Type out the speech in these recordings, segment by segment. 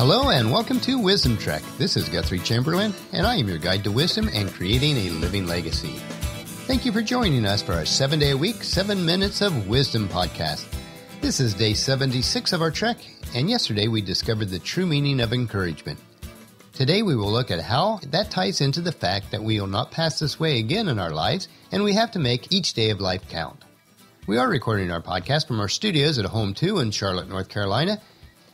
Hello and welcome to Wisdom Trek. This is Guthrie Chamberlain, and I am your guide to wisdom and creating a living legacy. Thank you for joining us for our 7-day-a-week, 7 Minutes of Wisdom podcast. This is day 76 of our trek, and yesterday we discovered the true meaning of encouragement. Today we will look at how that ties into the fact that we will not pass this way again in our lives, and we have to make each day of life count. We are recording our podcast from our studios at Home 2 in Charlotte, North Carolina.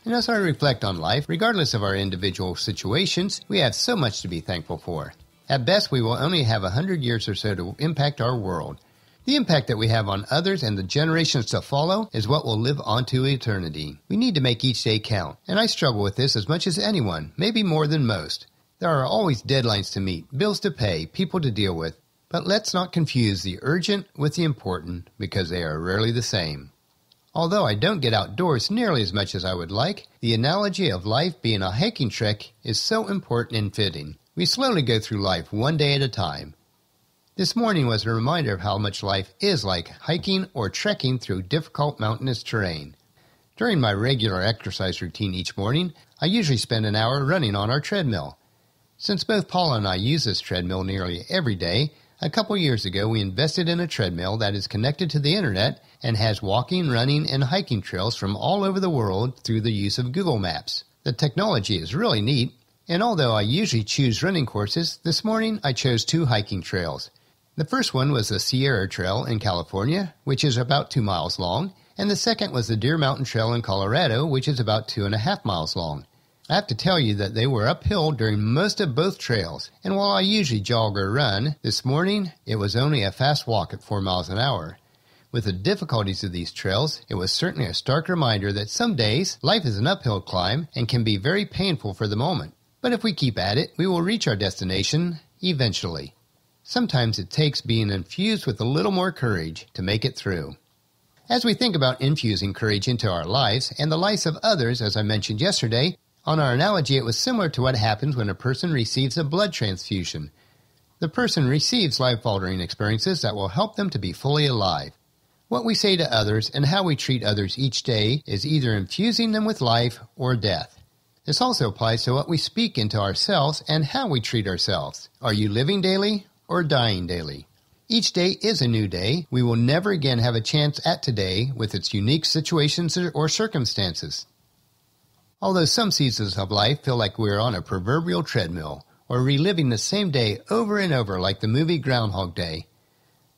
And as I reflect on life, regardless of our individual situations, we have so much to be thankful for. At best, we will only have 100 years or so to impact our world. The impact that we have on others and the generations to follow is what will live on to eternity. We need to make each day count, and I struggle with this as much as anyone, maybe more than most. There are always deadlines to meet, bills to pay, people to deal with. But let's not confuse the urgent with the important, because they are rarely the same. Although I don't get outdoors nearly as much as I would like, the analogy of life being a hiking trek is so important and fitting. We slowly go through life one day at a time. This morning was a reminder of how much life is like hiking or trekking through difficult mountainous terrain. During my regular exercise routine each morning, I usually spend an hour running on our treadmill. Since both Paula and I use this treadmill nearly every day, a couple years ago we invested in a treadmill that is connected to the internet and has walking, running, and hiking trails from all over the world through the use of Google Maps. The technology is really neat, and although I usually choose running courses, this morning I chose 2 hiking trails. The first one was the Sierra Trail in California, which is about 2 miles long, and the second was the Deer Mountain Trail in Colorado, which is about 2.5 miles long. I have to tell you that they were uphill during most of both trails, and while I usually jog or run, this morning it was only a fast walk at 4 miles an hour. With the difficulties of these trails, it was certainly a stark reminder that some days life is an uphill climb and can be very painful for the moment. But if we keep at it, we will reach our destination eventually. Sometimes it takes being infused with a little more courage to make it through. As we think about infusing courage into our lives and the lives of others, as I mentioned yesterday, on our analogy, it was similar to what happens when a person receives a blood transfusion. The person receives life-altering experiences that will help them to be fully alive. What we say to others and how we treat others each day is either infusing them with life or death. This also applies to what we speak into ourselves and how we treat ourselves. Are you living daily or dying daily? Each day is a new day. We will never again have a chance at today with its unique situations or circumstances. Although some seasons of life feel like we're on a proverbial treadmill or reliving the same day over and over like the movie Groundhog Day.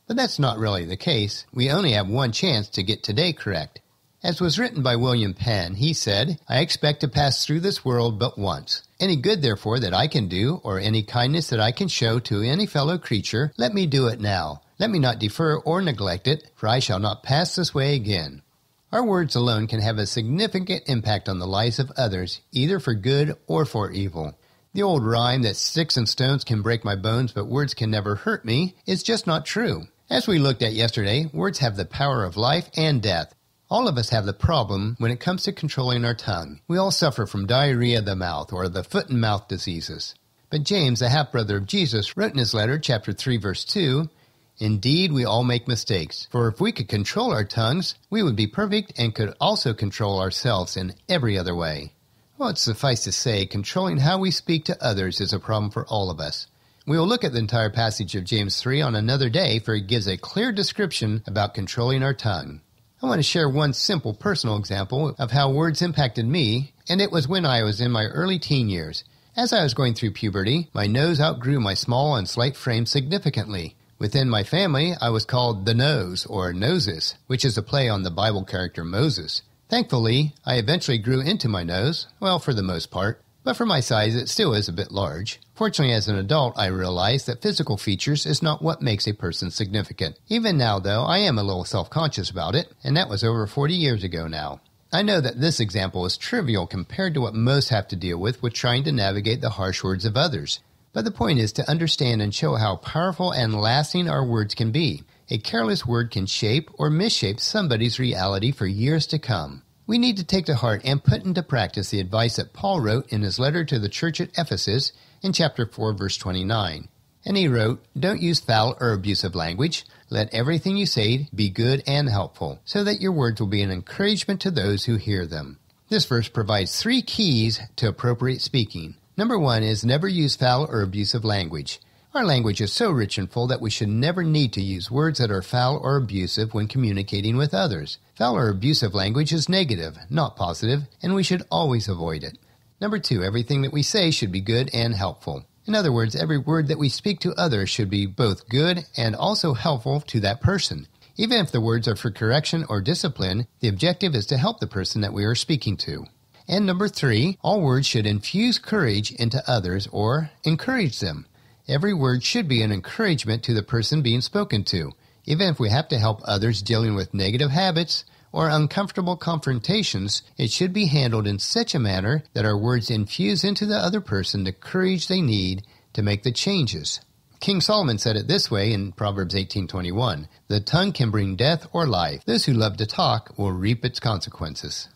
But that's not really the case. We only have one chance to get today correct. As was written by William Penn, he said, "I expect to pass through this world but once. Any good, therefore, that I can do, or any kindness that I can show to any fellow creature, let me do it now. Let me not defer or neglect it, for I shall not pass this way again." Our words alone can have a significant impact on the lives of others, either for good or for evil. The old rhyme that sticks and stones can break my bones, but words can never hurt me is just not true. As we looked at yesterday, words have the power of life and death. All of us have the problem when it comes to controlling our tongue. We all suffer from diarrhea of the mouth or the foot and mouth diseases. But James, the half-brother of Jesus, wrote in his letter, chapter 3, verse 2, "Indeed, we all make mistakes, for if we could control our tongues, we would be perfect and could also control ourselves in every other way." Well, it's suffice to say, controlling how we speak to others is a problem for all of us. We will look at the entire passage of James 3 on another day, for it gives a clear description about controlling our tongue. I want to share one simple personal example of how words impacted me, and it was when I was in my early teen years. As I was going through puberty, my nose outgrew my small and slight frame significantly. Within my family, I was called the Nose, or Noses, which is a play on the Bible character Moses. Thankfully, I eventually grew into my nose, well, for the most part, but for my size, it still is a bit large. Fortunately, as an adult, I realized that physical features is not what makes a person significant. Even now, though, I am a little self-conscious about it, and that was over 40 years ago now. I know that this example is trivial compared to what most have to deal with trying to navigate the harsh words of others. But the point is to understand and show how powerful and lasting our words can be. A careless word can shape or misshape somebody's reality for years to come. We need to take to heart and put into practice the advice that Paul wrote in his letter to the church at Ephesus in chapter 4, verse 29. And he wrote, "Don't use foul or abusive language. Let everything you say be good and helpful, so that your words will be an encouragement to those who hear them." This verse provides 3 keys to appropriate speaking. Number 1 is never use foul or abusive language. Our language is so rich and full that we should never need to use words that are foul or abusive when communicating with others. Foul or abusive language is negative, not positive, and we should always avoid it. Number 2, everything that we say should be good and helpful. In other words, every word that we speak to others should be both good and also helpful to that person. Even if the words are for correction or discipline, the objective is to help the person that we are speaking to. And number 3, all words should infuse courage into others or encourage them. Every word should be an encouragement to the person being spoken to. Even if we have to help others dealing with negative habits or uncomfortable confrontations, it should be handled in such a manner that our words infuse into the other person the courage they need to make the changes. King Solomon said it this way in Proverbs 18:21, "The tongue can bring death or life. Those who love to talk will reap its consequences."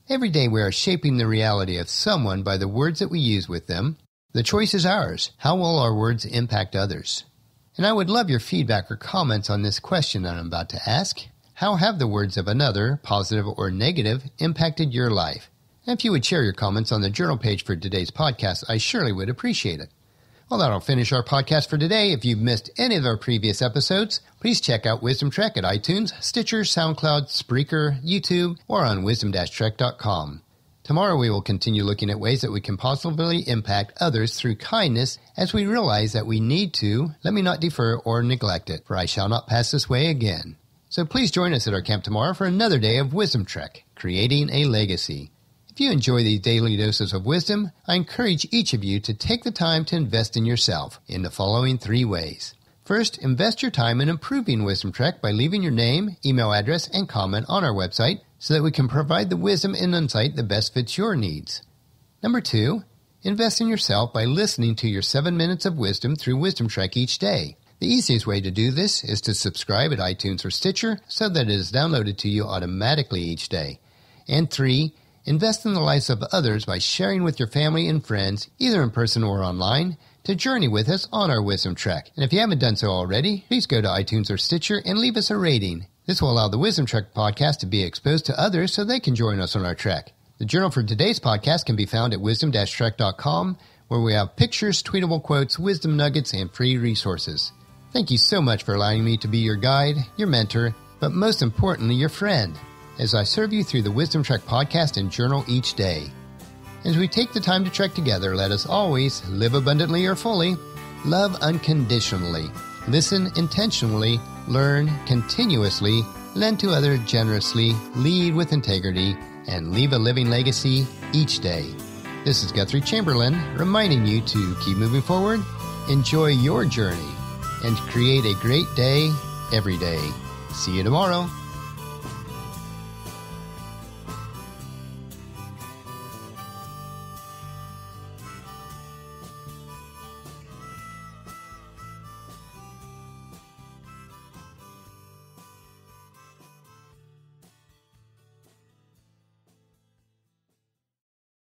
Every day we are shaping the reality of someone by the words that we use with them. The choice is ours. How will our words impact others? And I would love your feedback or comments on this question that I'm about to ask. How have the words of another, positive or negative, impacted your life? And if you would share your comments on the journal page for today's podcast, I surely would appreciate it. Well, that'll finish our podcast for today. If you've missed any of our previous episodes, please check out Wisdom Trek at iTunes, Stitcher, SoundCloud, Spreaker, YouTube, or on wisdom-trek.com. Tomorrow we will continue looking at ways that we can possibly impact others through kindness as we realize that we need to, let me not defer or neglect it, for I shall not pass this way again. So please join us at our camp tomorrow for another day of Wisdom Trek, creating a legacy. If you enjoy these daily doses of wisdom, I encourage each of you to take the time to invest in yourself in the following 3 ways. First, invest your time in improving Wisdom Trek by leaving your name, email address, and comment on our website so that we can provide the wisdom and insight that best fits your needs. Number 2, invest in yourself by listening to your 7 minutes of wisdom through Wisdom Trek each day. The easiest way to do this is to subscribe at iTunes or Stitcher so that it is downloaded to you automatically each day. And 3, invest in the lives of others by sharing with your family and friends, either in person or online, to journey with us on our Wisdom Trek. And if you haven't done so already, please go to iTunes or Stitcher and leave us a rating. This will allow the Wisdom Trek podcast to be exposed to others so they can join us on our trek. The journal for today's podcast can be found at wisdom-trek.com, where we have pictures, tweetable quotes, wisdom nuggets, and free resources. Thank you so much for allowing me to be your guide, your mentor, but most importantly, your friend, as I serve you through the Wisdom Trek podcast and journal each day. As we take the time to trek together, let us always live abundantly or fully, love unconditionally, listen intentionally, learn continuously, lend to others generously, lead with integrity, and leave a living legacy each day. This is Guthrie Chamberlain reminding you to keep moving forward, enjoy your journey, and create a great day every day. See you tomorrow.